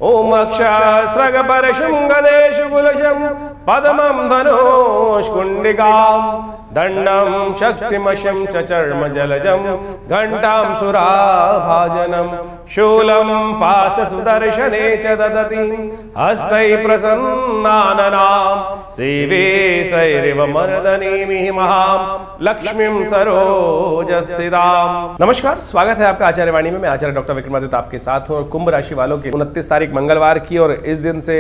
ओम अक्षस्रग परशुंगदेशु गुलशं पद्मं धनुष्कुंडिकां दंडं शक्तिमशं च चर्म जलजं घंटां सुराभाजनं शूलं पास सुदर्शने च ददति हस्तै प्रसन्नाननां सेवे सैरिव मर्दनीमिहि महां लक्ष्मीं सरोजस्थितां। नमस्कार, स्वागत है आपका आचार्य वाणी में। मैं आचार्य डॉक्टर विक्रमादित्य आपके साथ हूँ। कुंभ राशि वालों की 29 तारीख मंगलवार की और इस दिन से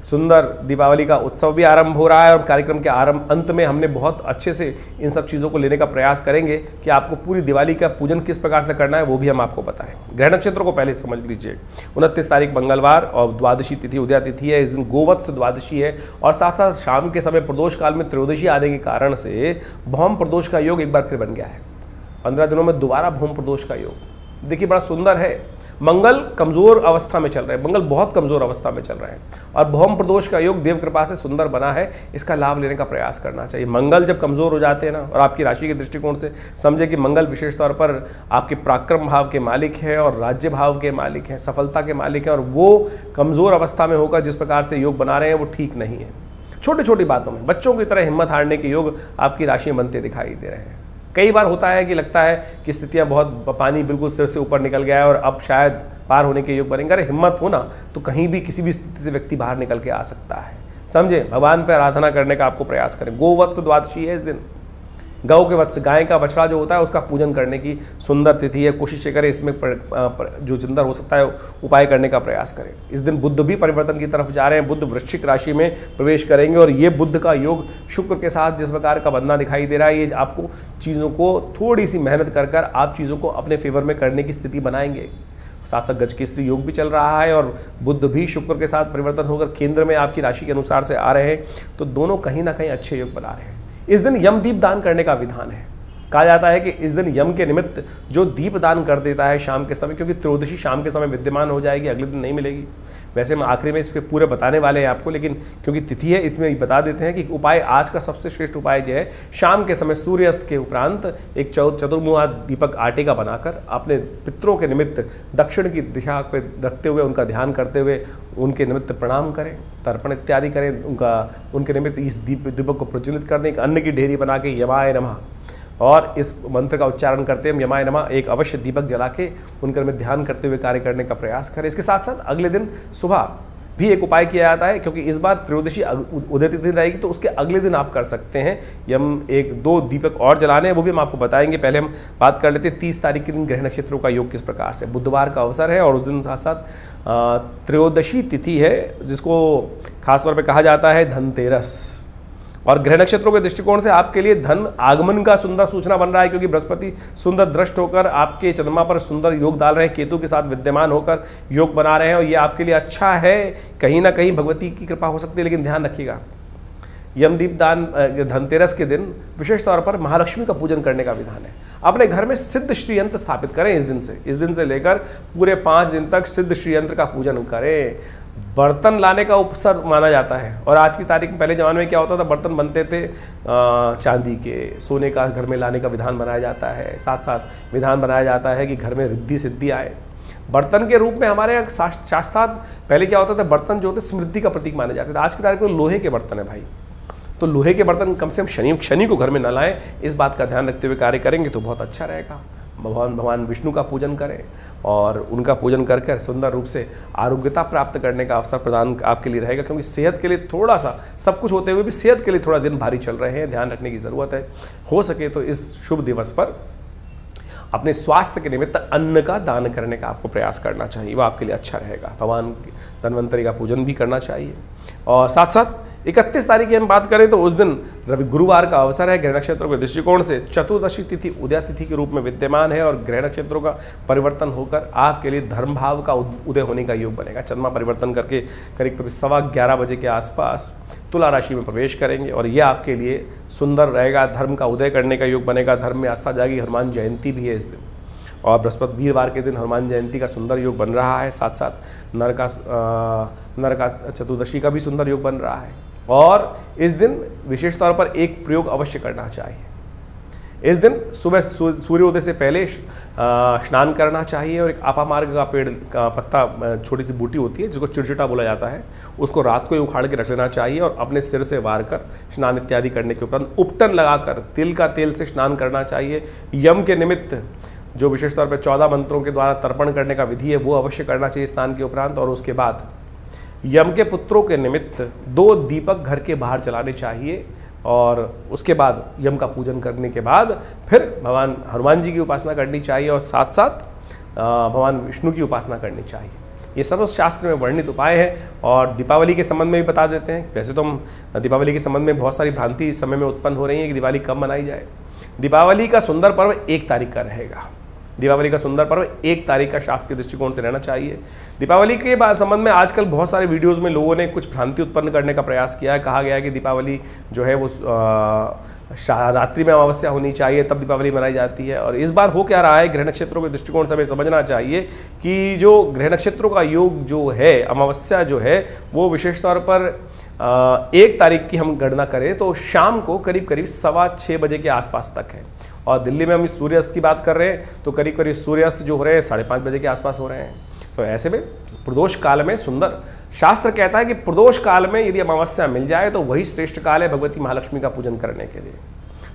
सुंदर दीपावली का उत्सव भी आरंभ हो रहा है और कार्यक्रम के अंत में हमने बहुत अच्छे से इन सब चीज़ों को लेने का प्रयास करेंगे कि आपको पूरी दिवाली का पूजन किस प्रकार से करना है वो भी हम आपको बताएं। ग्रह नक्षत्रों को पहले समझ लीजिए। 29 तारीख मंगलवार और द्वादशी तिथि उदया तिथि है। इस दिन गोवत्स द्वादशी है और साथ साथ शाम के समय प्रदोष काल में त्रयोदशी आने के कारण से भौम प्रदोष का योग एक बार फिर बन गया है। 15 दिनों में दोबारा भौम प्रदोष का योग देखिए बड़ा सुंदर है। मंगल कमजोर अवस्था में चल रहे हैं, मंगल बहुत कमजोर अवस्था में चल रहे हैं और भौम प्रदोष का योग देव कृपा से सुंदर बना है। इसका लाभ लेने का प्रयास करना चाहिए। मंगल जब कमजोर हो जाते हैं ना, और आपकी राशि के दृष्टिकोण से समझे कि मंगल विशेष तौर पर आपके पराक्रम भाव के मालिक है और राज्य भाव के मालिक हैं, सफलता के मालिक हैं, और वो कमजोर अवस्था में होकर जिस प्रकार से योग बना रहे हैं वो ठीक नहीं है। छोटी छोटी बातों में बच्चों की तरह हिम्मत हारने के योग आपकी राशि में बनते दिखाई दे रहे हैं। कई बार होता है कि लगता है कि स्थितियां बहुत, पानी बिल्कुल सिर से ऊपर निकल गया है और अब शायद पार होने के योग बनेंगे। अरे हिम्मत हो ना तो कहीं भी किसी भी स्थिति से व्यक्ति बाहर निकल के आ सकता है। समझे, भगवान पर आराधना करने का आपको प्रयास करें। गोवत्स द्वादशी है इस दिन। गौ के वत्स, गाय का बछड़ा जो होता है उसका पूजन करने की सुंदर तिथि है। कोशिश करें इसमें जो सुंदर हो सकता है उपाय करने का प्रयास करें। इस दिन बुध भी परिवर्तन की तरफ जा रहे हैं। बुध वृश्चिक राशि में प्रवेश करेंगे और ये बुध का योग शुक्र के साथ जिस प्रकार का बनना दिखाई दे रहा है, ये आपको चीज़ों को थोड़ी सी मेहनत कर आप चीज़ों को अपने फेवर में करने की स्थिति बनाएंगे। साथ गज केसरी योग भी चल रहा है और बुध भी शुक्र के साथ परिवर्तन होकर केंद्र में आपकी राशि के अनुसार से आ रहे हैं, तो दोनों कहीं ना कहीं अच्छे योग बना रहे हैं। इस दिन यम दीप दान करने का विधान है। कहा जाता है कि इस दिन यम के निमित्त जो दीप दान कर देता है शाम के समय, क्योंकि त्रयोदशी शाम के समय विद्यमान हो जाएगी, अगले दिन नहीं मिलेगी। वैसे हम आखिरी में इसके पूरे बताने वाले हैं आपको, लेकिन क्योंकि तिथि है इसमें बता देते हैं कि उपाय आज का सबसे श्रेष्ठ उपाय जो है, शाम के समय सूर्यास्त के उपरांत एक चतुर्मुहा दीपक आटे का बनाकर अपने पितरों के निमित्त दक्षिण की दिशा पे रखते हुए उनका ध्यान करते हुए उनके निमित्त प्रणाम करें, तर्पण इत्यादि करें, उनके निमित्त इस दीपक को प्रज्वलित करने, एक अन्न की ढेरी बना के यमाय नमः और इस मंत्र का उच्चारण करते हैं यमाय नमः, एक अवश्य दीपक जला के उनके में ध्यान करते हुए कार्य करने का प्रयास करें। इसके साथ साथ अगले दिन सुबह भी एक उपाय किया जाता है, क्योंकि इस बार त्रयोदशी उदय तिथि रहेगी तो उसके अगले दिन आप कर सकते हैं यम 1-2 दीपक और जलाने हैं, वो भी हम आपको बताएंगे। पहले हम बात कर लेते हैं 30 तारीख के दिन ग्रह नक्षत्रों का योग किस प्रकार से। बुधवार का अवसर है और उस दिन साथ साथ त्रयोदशी तिथि है, जिसको खासतौर पर कहा जाता है धनतेरस। और ग्रह नक्षत्रों के दृष्टिकोण से आपके लिए धन आगमन का सुंदर सूचना बन रहा है, क्योंकि बृहस्पति सुंदर दृष्ट होकर आपके चंद्रमा पर सुंदर योग डाल रहे हैं, केतु के साथ विद्यमान होकर योग बना रहे हैं और ये आपके लिए अच्छा है। कहीं ना कहीं भगवती की कृपा हो सकती है, लेकिन ध्यान रखिएगा यमदीप दान धनतेरस के दिन विशेष तौर पर महालक्ष्मी का पूजन करने का विधान है। अपने घर में सिद्ध श्री यंत्र स्थापित करें इस दिन से लेकर पूरे 5 दिन तक सिद्ध श्री यंत्र का पूजन करें। बर्तन लाने का उपसर माना जाता है और आज की तारीख में, पहले ज़माने में क्या होता था, बर्तन बनते थे चांदी के, सोने का घर में लाने का विधान बनाया जाता है। साथ साथ विधान बनाया जाता है कि घर में रिद्धि सिद्धि आए। बर्तन के रूप में हमारे यहाँ शास्त्रार्थ पहले क्या होता था, बर्तन जो होते समृद्धि का प्रतीक माने जाते थे। आज की तारीख में लोहे के बर्तन है भाई, तो लोहे के बर्तन कम से कम शनि को घर में न लाएं। इस बात का ध्यान रखते हुए कार्य करेंगे तो बहुत अच्छा रहेगा। भगवान विष्णु का पूजन करें और उनका पूजन करके सुंदर रूप से आरोग्यता प्राप्त करने का अवसर प्रदान आपके लिए रहेगा, क्योंकि सेहत के लिए थोड़ा सा, सब कुछ होते हुए भी सेहत के लिए थोड़ा दिन भारी चल रहे हैं, ध्यान रखने की ज़रूरत है। हो सके तो इस शुभ दिवस पर अपने स्वास्थ्य के निमित्त अन्न का दान करने का आपको प्रयास करना चाहिए, वो आपके लिए अच्छा रहेगा। भगवान धन्वंतरि का पूजन भी करना चाहिए। और साथ साथ 31 तारीख की हम बात करें तो उस दिन गुरुवार का अवसर है। ग्रह नक्षत्रों के दृष्टिकोण से चतुर्दशी तिथि उदया तिथि के रूप में विद्यमान है और ग्रह नक्षत्रों का परिवर्तन होकर आपके लिए धर्म भाव का उदय होने का योग बनेगा। चंद्रमा परिवर्तन करके करीब 11:15 बजे के आसपास तुला राशि में प्रवेश करेंगे और ये आपके लिए सुंदर रहेगा। धर्म का उदय करने का योग बनेगा, धर्म में आस्था जाएगी। हनुमान जयंती भी है इस दिन और बृहस्पति वीरवार के दिन हनुमान जयंती का सुंदर योग बन रहा है। साथ साथ नरका चतुर्दशी का भी सुंदर योग बन रहा है और इस दिन विशेष तौर पर एक प्रयोग अवश्य करना चाहिए। इस दिन सुबह सूर्योदय से पहले स्नान करना चाहिए और एक आपामार्ग का पेड़ का पत्ता, छोटी सी बूटी होती है जिसको चिड़चिटा बोला जाता है, उसको रात को ही उखाड़ के रख लेना चाहिए और अपने सिर से वार कर स्नान इत्यादि करने के उपरांत उपटन लगाकर तिल का तेल से स्नान करना चाहिए। यम के निमित्त जो विशेष तौर पर 14 मंत्रों के द्वारा तर्पण करने का विधि है वो अवश्य करना चाहिए स्नान के उपरांत। और उसके बाद यम के पुत्रों के निमित्त 2 दीपक घर के बाहर जलाने चाहिए और उसके बाद यम का पूजन करने के बाद फिर भगवान हनुमान जी की उपासना करनी चाहिए और साथ साथ भगवान विष्णु की उपासना करनी चाहिए। ये सब शास्त्र में वर्णित उपाय हैं और दीपावली के संबंध में भी बता देते हैं। वैसे तो हम दीपावली के संबंध में बहुत सारी भ्रांति इस समय में उत्पन्न हो रही है कि दिवाली कब मनाई जाए। दीपावली का सुंदर पर्व 1 तारीख का रहेगा। दीपावली का सुंदर पर्व 1 तारीख का शास्त्र के दृष्टिकोण से रहना चाहिए। दीपावली के संबंध में आजकल बहुत सारे वीडियोस में लोगों ने कुछ भ्रांति उत्पन्न करने का प्रयास किया है। कहा गया है कि दीपावली जो है वो रात्रि में अमावस्या होनी चाहिए तब दीपावली मनाई जाती है। और इस बार हो क्या रहा है, ग्रह नक्षत्रों के दृष्टिकोण से हमें समझना चाहिए कि जो ग्रह नक्षत्रों का योग जो है, अमावस्या जो है वो विशेष तौर पर 1 तारीख की हम गणना करें तो शाम को करीब करीब 6:15 बजे के आसपास तक है। और दिल्ली में हम सूर्यास्त की बात कर रहे हैं तो करीब करीब सूर्यास्त जो हो रहे हैं 5:30 बजे के आसपास हो रहे हैं। तो ऐसे में प्रदोष काल में सुंदर, शास्त्र कहता है कि प्रदोष काल में यदि अमावस्या मिल जाए तो वही श्रेष्ठ काल है भगवती महालक्ष्मी का पूजन करने के लिए।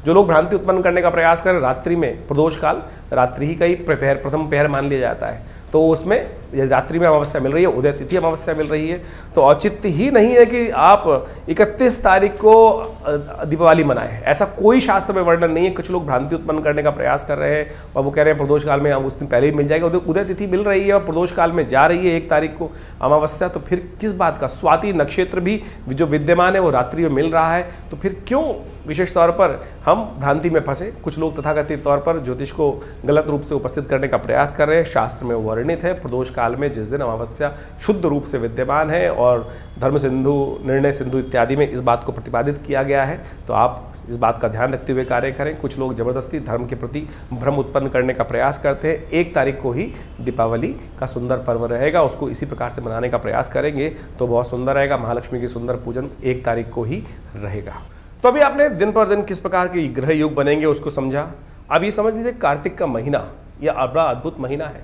जो लोग भ्रांति उत्पन्न करने का प्रयास करें रात्रि में, प्रदोष काल रात्रि ही का ही प्रथम पहर मान लिया जाता है, तो उसमें रात्रि में अमावस्या मिल रही है, उदय तिथि अमावस्या मिल रही है, तो औचित्य ही नहीं है कि आप 31 तारीख को दीपावली मनाएं। ऐसा कोई शास्त्र में वर्णन नहीं है। कुछ लोग भ्रांति उत्पन्न करने का प्रयास कर रहे हैं और वो कह रहे हैं प्रदोष काल में हम उस दिन पहले ही मिल जाएगा। उदय तिथि मिल रही है और प्रदोष काल में जा रही है 1 तारीख को अमावस्या, तो फिर किस बात का? स्वाति नक्षत्र भी जो विद्यमान है वो रात्रि में मिल रहा है, तो फिर क्यों विशेष तौर पर हम भ्रांति में फंसे? कुछ लोग तथाकथित तौर पर ज्योतिष को गलत रूप से उपस्थित करने का प्रयास कर रहे हैं। शास्त्र में वर्णित है प्रदोष काल में जिस दिन अमावस्या शुद्ध रूप से विद्यमान है और धर्म सिंधु, निर्णय सिंधु इत्यादि में इस बात को प्रतिपादित किया गया है, तो आप इस बात का ध्यान रखते हुए कार्य करें। कुछ लोग जबरदस्ती धर्म के प्रति भ्रम उत्पन्न करने का प्रयास करते हैं। 1 तारीख को ही दीपावली का सुंदर पर्व रहेगा, उसको इसी प्रकार से मनाने का प्रयास करेंगे तो बहुत सुंदर रहेगा। महालक्ष्मी की सुंदर पूजन 1 तारीख को ही रहेगा। तो अभी आपने दिन पर दिन किस प्रकार के ग्रह योग बनेंगे उसको समझा। अब ये समझ लीजिए कार्तिक का महीना यह बड़ा अद्भुत महीना है।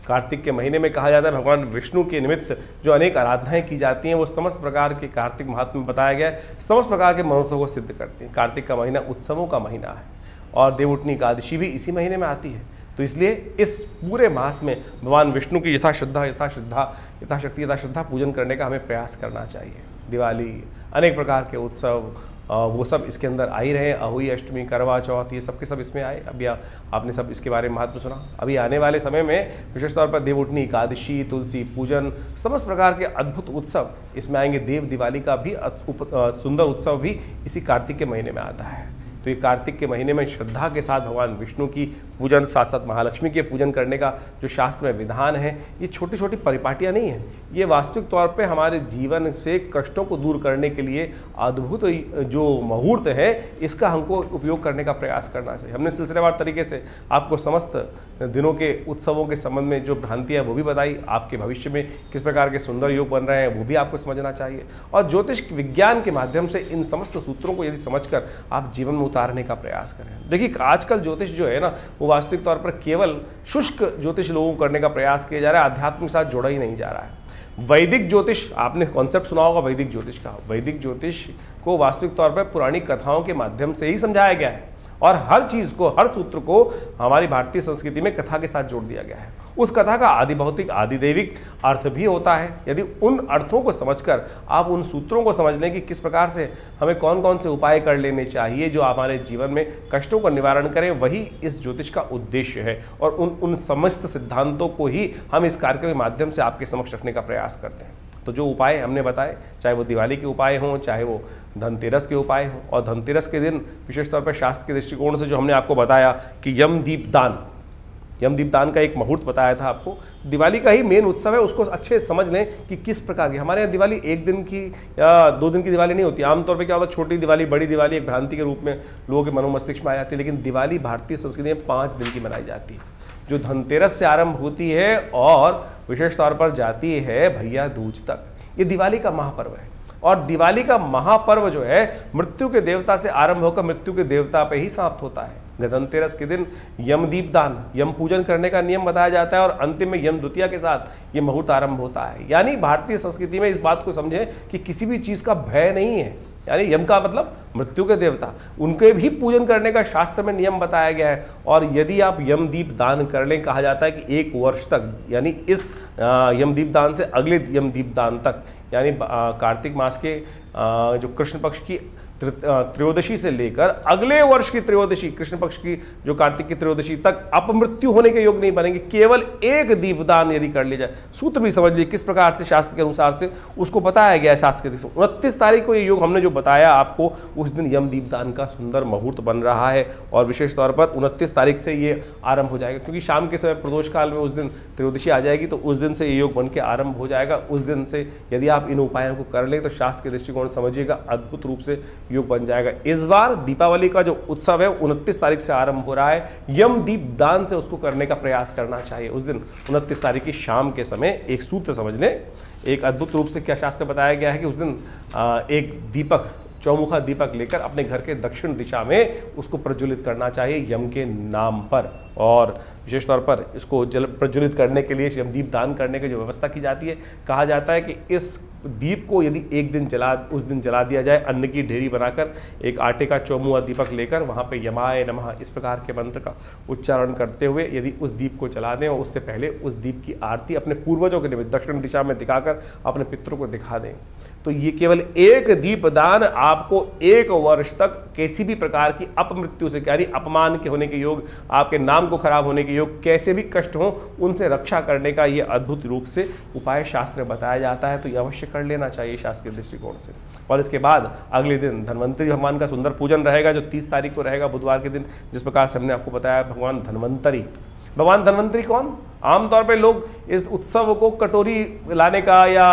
कार्तिक के महीने में कहा जाता है भगवान विष्णु के निमित्त जो अनेक आराधनाएं की जाती हैं वो समस्त प्रकार के कार्तिक महात्म्य में बताया गया है, समस्त प्रकार के मनोरथों को सिद्ध करती हैं। कार्तिक का महीना उत्सवों का महीना है और देवउठनी एकादशी भी इसी महीने में आती है, तो इसलिए इस पूरे मास में भगवान विष्णु की यथाशक्ति पूजन करने का हमें प्रयास करना चाहिए। दिवाली, अनेक प्रकार के उत्सव वो सब इसके अंदर आ ही रहे हैं। अहोई अष्टमी, करवा चौथ, ये सब के सब इसमें आए। अभी आपने सब इसके बारे में महत्व सुना। अभी आने वाले समय में विशेष तौर पर देवउठनी एकादशी, तुलसी पूजन, समस्त प्रकार के अद्भुत उत्सव इसमें आएंगे। देव दिवाली का भी सुंदर उत्सव भी इसी कार्तिक के महीने में आता है। तो ये कार्तिक के महीने में श्रद्धा के साथ भगवान विष्णु की पूजन, साथ साथ महालक्ष्मी के पूजन करने का जो शास्त्र में विधान है, ये छोटी छोटी परिपाटियाँ नहीं हैं, ये वास्तविक तौर पे हमारे जीवन से कष्टों को दूर करने के लिए अद्भुत जो मुहूर्त है, इसका हमको उपयोग करने का प्रयास करना चाहिए। हमने सिलसिलेवार तरीके से आपको समस्त दिनों के उत्सवों के संबंध में जो भ्रांतियाँ वो भी बताई, आपके भविष्य में किस प्रकार के सुंदर योग बन रहे हैं वो भी आपको समझना चाहिए। और ज्योतिष विज्ञान के माध्यम से इन समस्त सूत्रों को यदि समझकर आप जीवन में उतारने का प्रयास करें। देखिए आजकल ज्योतिष जो है ना वो वास्तविक तौर पर केवल शुष्क ज्योतिष लोगों को करने का प्रयास किया जा रहा है, आध्यात्म के साथ जोड़ा ही नहीं जा रहा है। वैदिक ज्योतिष, आपने कॉन्सेप्ट सुना होगा वैदिक ज्योतिष का। वैदिक ज्योतिष को वास्तविक तौर पर पुरानी कथाओं के माध्यम से ही समझाया गया है और हर चीज को, हर सूत्र को हमारी भारतीय संस्कृति में कथा के साथ जोड़ दिया गया है। उस कथा का आदि भौतिक, आदि दैविक अर्थ भी होता है। यदि उन अर्थों को समझकर आप उन सूत्रों को समझ लें कि किस प्रकार से हमें कौन कौन से उपाय कर लेने चाहिए जो हमारे जीवन में कष्टों का निवारण करें, वही इस ज्योतिष का उद्देश्य है। और उन समस्त सिद्धांतों को ही हम इस कार्यक्रम के माध्यम से आपके समक्ष रखने का प्रयास करते हैं। तो जो उपाय हमने बताए, चाहे वो दिवाली के उपाय हों, चाहे वो धनतेरस के उपाय हों, और धनतेरस के दिन विशेष तौर पर शास्त्र के दृष्टिकोण से जो हमने आपको बताया कि यमदीप दान का एक मुहूर्त बताया था आपको। दिवाली का ही मेन उत्सव है, उसको अच्छे समझ लें कि किस प्रकार की हमारे यहाँ दिवाली 1 दिन की या 2 दिन की दिवाली नहीं होती। आमतौर पे क्या होता है, छोटी दिवाली, बड़ी दिवाली एक भ्रांति के रूप में लोगों के मनोमस्तिष्क में आ जाती है, लेकिन दिवाली भारतीय संस्कृति में 5 दिन की मनाई जाती है, जो धनतेरस से आरंभ होती है और विशेष तौर पर जाती है भैया दूज तक। ये दिवाली का महापर्व है और दिवाली का महापर्व जो है मृत्यु के देवता से आरंभ होकर मृत्यु के देवता पे ही समाप्त होता है। धनतेरस के दिन यम दीपदान, यम पूजन करने का नियम बताया जाता है और अंतिम में यम द्वितीया के साथ ये मुहूर्त आरंभ होता है। यानी भारतीय संस्कृति में इस बात को समझें कि किसी भी चीज का भय नहीं है। यानी यम का मतलब मृत्यु के देवता, उनके भी पूजन करने का शास्त्र में नियम बताया गया है। और यदि आप यम दीप दान कर लें, कहा जाता है कि 1 वर्ष तक, यानी इस यम दीप दान से अगले यम दीप दान तक, यानी कार्तिक मास के जो कृष्ण पक्ष की त्रयोदशी से लेकर अगले वर्ष की त्रयोदशी, कृष्ण पक्ष की जो कार्तिक की त्रयोदशी तक अपमृत्यु होने के योग नहीं बनेंगे, केवल एक दीपदान यदि कर लिया जाए। सूत्र भी समझ लीजिए किस प्रकार से शास्त्र के अनुसार से उसको बताया गया है। शास्त्र के 29 तारीख को ये योग हमने जो बताया आपको, उस दिन यम दीपदान का सुंदर मुहूर्त बन रहा है और विशेष तौर पर 29 तारीख से ये आरंभ हो जाएगा, क्योंकि शाम के समय प्रदोष काल में उस दिन त्रयोदशी आ जाएगी, तो उस दिन से ये योग बन के आरंभ हो जाएगा। उस दिन से यदि आप इन उपायों को कर लें तो शास्त्र के दृष्टिकोण समझिएगा अद्भुत रूप से योग बन जाएगा। इस बार दीपावली का जो उत्सव है 29 तारीख से आरंभ हो रहा है। यम दीपदान से उसको करने का प्रयास करना चाहिए। उस दिन 29 तारीख की शाम के समय एक सूत्र समझ लें, एक अद्भुत रूप से क्या शास्त्र बताया गया है कि उस दिन एक दीपक, चौमुखा दीपक लेकर अपने घर के दक्षिण दिशा में उसको प्रज्वलित करना चाहिए यम के नाम पर। और विशेष तौर पर इसको प्रज्वलित करने के लिए यम दीप दान करने की जो व्यवस्था की जाती है, कहा जाता है कि इस दीप को यदि एक दिन उस दिन जला दिया जाए, अन्न की ढेरी बनाकर एक आटे का चौमुखा दीपक लेकर वहाँ पे यमाय नमः इस प्रकार के मंत्र का उच्चारण करते हुए यदि उस दीप को जला दें और उससे पहले उस दीप की आरती अपने पूर्वजों के निमित्त दक्षिण दिशा में दिखाकर अपने पितरों को दिखा दें, तो ये केवल एक दीपदान आपको 1 वर्ष तक किसी भी प्रकार की अपमृत्यु से, यानी अपमान के होने के योग, आपके नाम को खराब होने के योग, कैसे भी कष्ट हो उनसे रक्षा करने का ये अद्भुत रूप से उपाय शास्त्र बताया जाता है। तो ये अवश्य कर लेना चाहिए शास्त्र के दृष्टिकोण से। और इसके बाद अगले दिन धन्वंतरी भगवान का सुंदर पूजन रहेगा, जो 30 तारीख को रहेगा बुधवार के दिन। जिस प्रकार से हमने आपको बताया भगवान धन्वंतरी, भगवान धन्वंतरी कौन? आमतौर पे लोग इस उत्सव को कटोरी लाने का या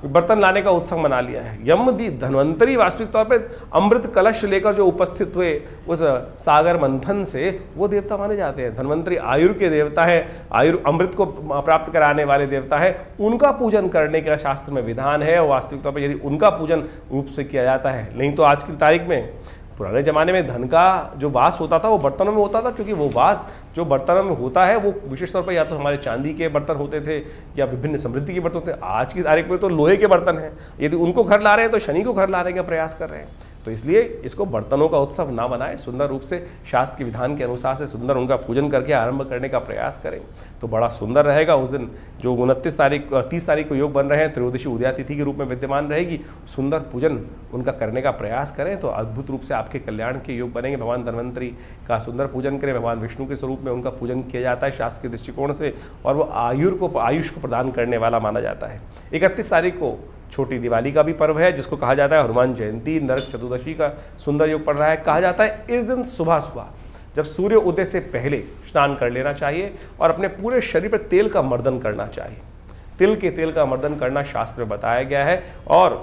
बर्तन लाने का उत्सव मना लिया है। यम धन्वंतरी वास्तविक तौर पे अमृत कलश लेकर जो उपस्थित हुए उस सागर मंथन से वो देवता माने जाते हैं। धन्वंतरी आयुर के देवता है, आयुर अमृत को प्राप्त कराने वाले देवता है, उनका पूजन करने का शास्त्र में विधान है। और वास्तविक तौर पर यदि उनका पूजन रूप से किया जाता है, नहीं तो आज की तारीख में, पुराने ज़माने में धन का जो वास होता था वो बर्तनों में होता था, क्योंकि वो वास जो बर्तनों में होता है वो विशेष तौर पर या तो हमारे चांदी के बर्तन होते थे या विभिन्न समृद्धि के बर्तन होते। आज की तारीख में तो लोहे के बर्तन हैं। यदि उनको घर ला रहे हैं तो शनि को घर लाने का प्रयास कर रहे हैं। तो इसलिए इसको बर्तनों का उत्सव ना बनाएं, सुंदर रूप से शास्त्र के विधान के अनुसार से सुंदर उनका पूजन करके आरंभ करने का प्रयास करें तो बड़ा सुंदर रहेगा। उस दिन जो 30 तारीख को योग बन रहे हैं, त्रयोदशी उदया तिथि के रूप में विद्यमान रहेगी, सुंदर पूजन उनका करने का प्रयास करें तो अद्भुत रूप से आपके कल्याण के योग बनेंगे। भगवान धन्वंतरी का सुंदर पूजन करें। भगवान विष्णु के स्वरूप में उनका पूजन किया जाता है शास्त्र के दृष्टिकोण से, और वो आयुष को प्रदान करने वाला माना जाता है। 31 तारीख को छोटी दिवाली का भी पर्व है, जिसको कहा जाता है हनुमान जयंती। नरक चतुर्दशी का सुंदर योग पड़ रहा है। कहा जाता है इस दिन सुबह सुबह जब सूर्य उदय से पहले स्नान कर लेना चाहिए और अपने पूरे शरीर पर तेल का मर्दन करना चाहिए। तिल के तेल का मर्दन करना शास्त्र में बताया गया है। और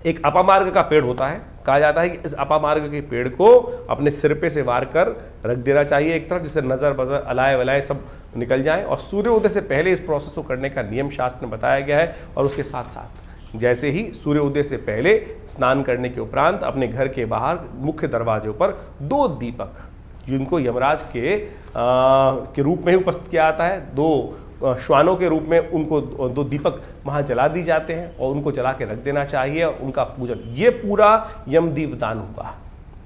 एक अपामार्ग का पेड़ होता है, कहा जाता है कि इस अपामार्ग के पेड़ को अपने सिर पे से वार कर रख देना चाहिए एक तरफ, जिससे नज़र बजर अलाय वलाय सब निकल जाए। और सूर्योदय से पहले इस प्रोसेस को करने का नियम शास्त्र में बताया गया है। और उसके साथ साथ जैसे ही सूर्योदय से पहले स्नान करने के उपरांत अपने घर के बाहर मुख्य दरवाजों पर 2 दीपक, जिनको यमराज के रूप में ही उपस्थित किया जाता है, 2 श्वानों के रूप में उनको 2 दीपक वहाँ जला दी जाते हैं और उनको जला के रख देना चाहिए। और उनका पूजन, ये पूरा यम दीपदान होगा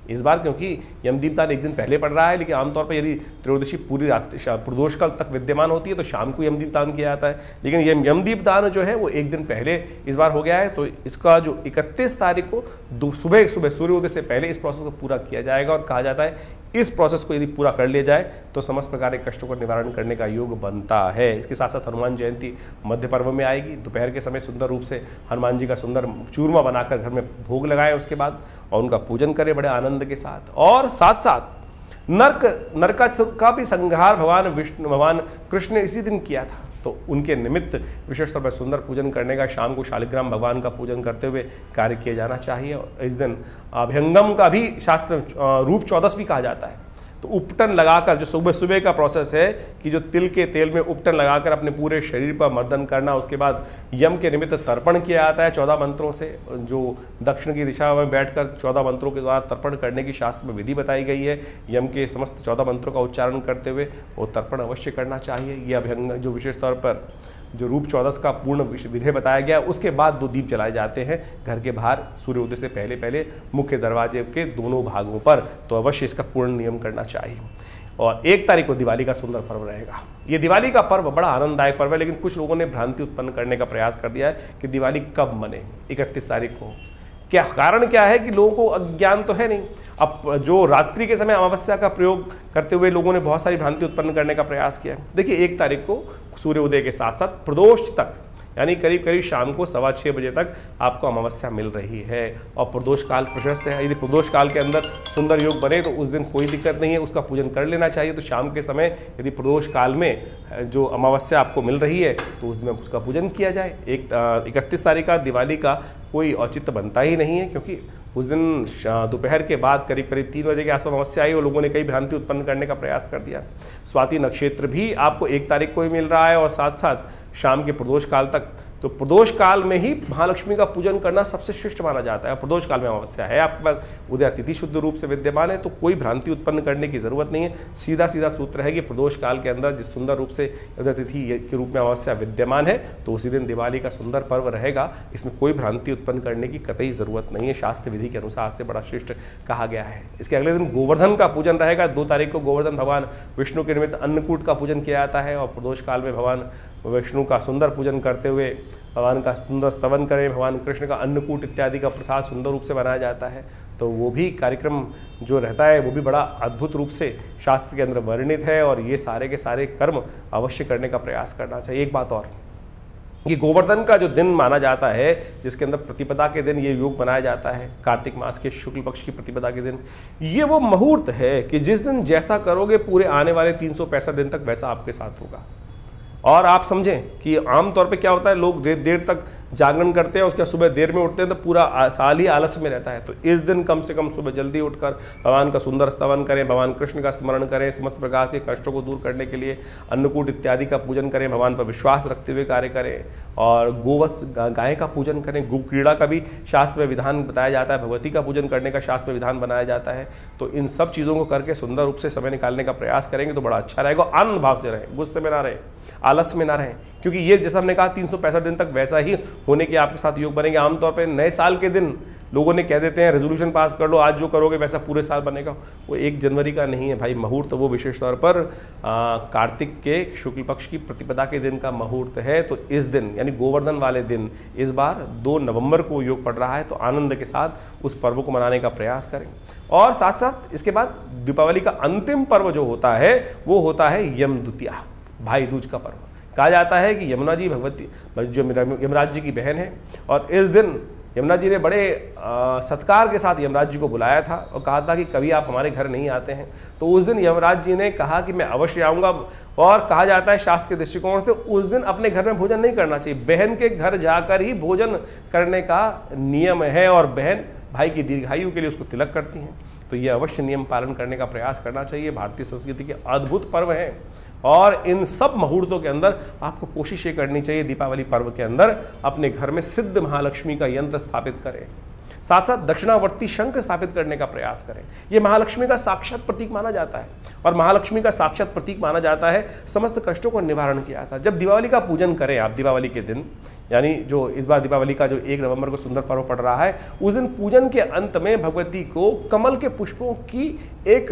इस बार, क्योंकि यम दीपदान एक दिन पहले पड़ रहा है। लेकिन आमतौर पर यदि त्रयोदशी पूरी रात प्रदोष काल तक विद्यमान होती है तो शाम को यम दीपदान किया जाता है। लेकिन ये यम दीपदान जो है वो एक दिन पहले इस बार हो गया है। तो इसका जो 31 तारीख को सुबह सूर्योदय से पहले इस प्रोसेस को पूरा किया जाएगा। और कहा जाता है इस प्रोसेस को यदि पूरा कर लिया जाए तो समस्त प्रकार के कष्टों का निवारण करने का योग बनता है। इसके साथ साथ हनुमान जयंती मध्य पर्व में आएगी। दोपहर के समय सुंदर रूप से हनुमान जी का सुंदर चूरमा बनाकर घर में भोग लगाएं उसके बाद, और उनका पूजन करें बड़े आनंद के साथ। और साथ साथ नरक का भी संहार भगवान कृष्ण ने इसी दिन किया था। तो उनके निमित्त विशेष तौर पर सुंदर पूजन करने का, शाम को शालिग्राम भगवान का पूजन करते हुए कार्य किया जाना चाहिए। और इस दिन अभ्यंगम का भी शास्त्र रूप 14 भी कहा जाता है। तो उपटन लगाकर, जो सुबह सुबह का प्रोसेस है कि जो तिल के तेल में उपटन लगाकर अपने पूरे शरीर पर मर्दन करना, उसके बाद यम के निमित्त तर्पण किया जाता है 14 मंत्रों से, जो दक्षिण की दिशा में बैठकर 14 मंत्रों के द्वारा तर्पण करने की शास्त्र में विधि बताई गई है। यम के समस्त 14 मंत्रों का उच्चारण करते हुए वो तर्पण अवश्य करना चाहिए। ये अभ्यंग जो विशेष तौर पर जो रूप चौदस का पूर्ण विधि बताया गया, उसके बाद 2 दीप जलाए जाते हैं घर के बाहर सूर्योदय से पहले पहले मुख्य दरवाजे के दोनों भागों पर, तो अवश्य इसका पूर्ण नियम करना चाहिए। और 1 तारीख को दिवाली का सुंदर पर्व रहेगा। ये दिवाली का पर्व बड़ा आनंददायक पर्व है, लेकिन कुछ लोगों ने भ्रांति उत्पन्न करने का प्रयास कर दिया है कि दिवाली कब मने, 31 तारीख को। क्या कारण क्या है कि लोगों को अज्ञान तो है नहीं। अब जो रात्रि के समय अमावस्या का प्रयोग करते हुए लोगों ने बहुत सारी भ्रांति उत्पन्न करने का प्रयास किया। देखिए 1 तारीख को सूर्योदय के साथ साथ प्रदोष तक, यानी करीब करीब शाम को 6:15 बजे तक आपको अमावस्या मिल रही है और प्रदोष काल प्रशस्त है। यदि प्रदोष काल के अंदर सुंदर योग बने तो उस दिन कोई दिक्कत नहीं है, उसका पूजन कर लेना चाहिए। तो शाम के समय यदि प्रदोष काल में जो अमावस्या आपको मिल रही है तो उसमें उसका पूजन किया जाए। 31 तारीख का दिवाली का कोई औचित्य बनता ही नहीं है, क्योंकि उस दिन दोपहर के बाद करीब करीब 3 बजे के आसपास अमावस्या आई और लोगों ने कई भ्रांति उत्पन्न करने का प्रयास कर दिया। स्वाति नक्षत्र भी आपको 1 तारीख को ही मिल रहा है और साथ साथ शाम के प्रदोष काल तक। तो प्रदोष काल में ही महालक्ष्मी का पूजन करना सबसे श्रेष्ठ माना जाता है। प्रदोष काल में अमावस्या है आपके पास, उदय तिथि शुद्ध रूप से विद्यमान है, तो कोई भ्रांति उत्पन्न करने की जरूरत नहीं है। सीधा सीधा सूत्र है कि प्रदोष काल के अंदर जिस सुंदर रूप से उदय तिथि के रूप में अमावस्या विद्यमान है तो उसी दिन दिवाली का सुंदर पर्व रहेगा। इसमें कोई भ्रांति उत्पन्न करने की कतई जरूरत नहीं है, शास्त्र विधि के अनुसार से बड़ा श्रेष्ठ कहा गया है। इसके अगले दिन गोवर्धन का पूजन रहेगा। 2 तारीख को गोवर्धन भगवान विष्णु के निमित्त अन्नकूट का पूजन किया जाता है और प्रदोष काल में भगवान विष्णु का सुंदर पूजन करते हुए भगवान का सुंदर स्तवन करें, भगवान कृष्ण का अन्नकूट इत्यादि का प्रसाद सुंदर रूप से बनाया जाता है। तो वो भी कार्यक्रम जो रहता है वो भी बड़ा अद्भुत रूप से शास्त्र के अंदर वर्णित है और ये सारे के सारे कर्म अवश्य करने का प्रयास करना चाहिए। एक बात और, ये गोवर्धन का जो दिन माना जाता है, जिसके अंदर प्रतिपदा के दिन ये योग बनाया जाता है, कार्तिक मास के शुक्ल पक्ष की प्रतिपदा के दिन, ये वो मुहूर्त है कि जिस दिन जैसा करोगे पूरे आने वाले 365 दिन तक वैसा आपके साथ होगा। और आप समझें कि आमतौर पे क्या होता है, लोग देर तक जागरण करते हैं, उसके सुबह देर में उठते हैं तो पूरा साल ही आलस्य में रहता है। तो इस दिन कम से कम सुबह जल्दी उठकर भगवान का सुंदर स्तवन करें, भगवान कृष्ण का स्मरण करें, समस्त प्रकार से कष्टों को दूर करने के लिए अन्नकूट इत्यादि का पूजन करें, भगवान पर विश्वास रखते हुए कार्य करें और गोवत्स गाय का पूजन करें। गो क्रीड़ा का भी शास्त्र में विधान बताया जाता है, भगवती का पूजन करने का शास्त्र में विधान बनाया जाता है। तो इन सब चीज़ों को करके सुंदर रूप से समय निकालने का प्रयास करेंगे तो बड़ा अच्छा रहेगा। आनंद भाव से रहें, गुस्से में ना रहें, आलस्य में ना रहें, क्योंकि ये जैसा हमने कहा 365 दिन तक वैसा ही होने के आपके साथ योग बनेंगे। आमतौर पे नए साल के दिन लोगों ने कह देते हैं रेजोल्यूशन पास कर लो, आज जो करोगे वैसा पूरे साल बनेगा। वो 1 जनवरी का नहीं है भाई मुहूर्त, तो वो विशेष तौर पर कार्तिक के शुक्ल पक्ष की प्रतिपदा के दिन का मुहूर्त है। तो इस दिन यानी गोवर्धन वाले दिन इस बार 2 नवंबर को योग पड़ रहा है, तो आनंद के साथ उस पर्व को मनाने का प्रयास करें। और साथ साथ इसके बाद दीपावली का अंतिम पर्व जो होता है वो होता है यम द्वितीया, भाई दूज का पर्व। कहा जाता है कि यमुना जी भगवती जो यमराज जी की बहन है, और इस दिन यमुना जी ने बड़े सत्कार के साथ यमराज जी को बुलाया था और कहा था कि कभी आप हमारे घर नहीं आते हैं। तो उस दिन यमराज जी ने कहा कि मैं अवश्य आऊँगा। और कहा जाता है शास्त्र के दृष्टिकोण से उस दिन अपने घर में भोजन नहीं करना चाहिए, बहन के घर जाकर ही भोजन करने का नियम है और बहन भाई की दीर्घायु के लिए उसको तिलक करती हैं। तो ये अवश्य नियम पालन करने का प्रयास करना चाहिए। भारतीय संस्कृति के अद्भुत पर्व हैं और इन सब मुहूर्तों के अंदर आपको कोशिश ये करनी चाहिए दीपावली पर्व के अंदर अपने घर में सिद्ध महालक्ष्मी का यंत्र स्थापित करें, साथ साथ दक्षिणावर्ती शंख स्थापित करने का प्रयास करें। ये महालक्ष्मी का साक्षात प्रतीक माना जाता है और महालक्ष्मी का साक्षात प्रतीक माना जाता है समस्त कष्टों को निवारण किया था। जब दिवाली का पूजन करें आप दीपावली के दिन, यानी जो इस बार दीपावली का जो 1 नवंबर को सुंदर पर्व पड़ रहा है, उस दिन पूजन के अंत में भगवती को कमल के पुष्पों की एक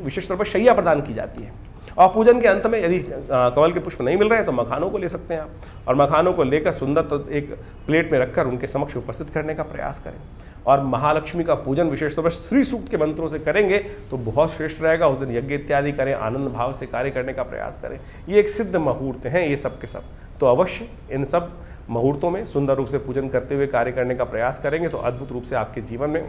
विशेष तौर पर शैया प्रदान की जाती है। और पूजन के अंत में यदि कमल के पुष्प नहीं मिल रहे हैं तो मखानों को ले सकते हैं आप, और मखानों को लेकर सुंदर तो एक प्लेट में रखकर उनके समक्ष उपस्थित करने का प्रयास करें। और महालक्ष्मी का पूजन विशेष तौर पर श्री सूक्त के मंत्रों से करेंगे तो बहुत श्रेष्ठ रहेगा। उस दिन यज्ञ इत्यादि करें, आनंद भाव से कार्य करने का प्रयास करें। ये एक सिद्ध मुहूर्त हैं ये सब के सब, तो अवश्य इन सब मुहूर्तों में सुंदर रूप से पूजन करते हुए कार्य करने का प्रयास करेंगे तो अद्भुत रूप से आपके जीवन में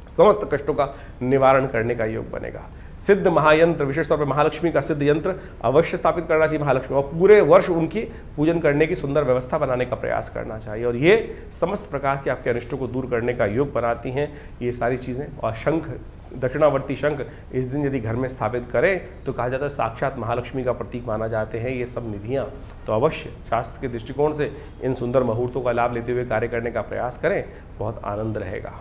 समस्त कष्टों का निवारण करने का योग बनेगा। सिद्ध महायंत्र, विशेष तौर पर महालक्ष्मी का सिद्ध यंत्र अवश्य स्थापित करना चाहिए महालक्ष्मी, और पूरे वर्ष उनकी पूजन करने की सुंदर व्यवस्था बनाने का प्रयास करना चाहिए। और ये समस्त प्रकार के आपके अनिष्टों को दूर करने का योग बनाती हैं ये सारी चीज़ें। और शंख दक्षिणावर्ती शंख इस दिन यदि घर में स्थापित करें तो कहा जाता है साक्षात महालक्ष्मी का प्रतीक माना जाते हैं ये सब निधियाँ। तो अवश्य शास्त्र के दृष्टिकोण से इन सुंदर मुहूर्तों का लाभ लेते हुए कार्य करने का प्रयास करें, बहुत आनंद रहेगा।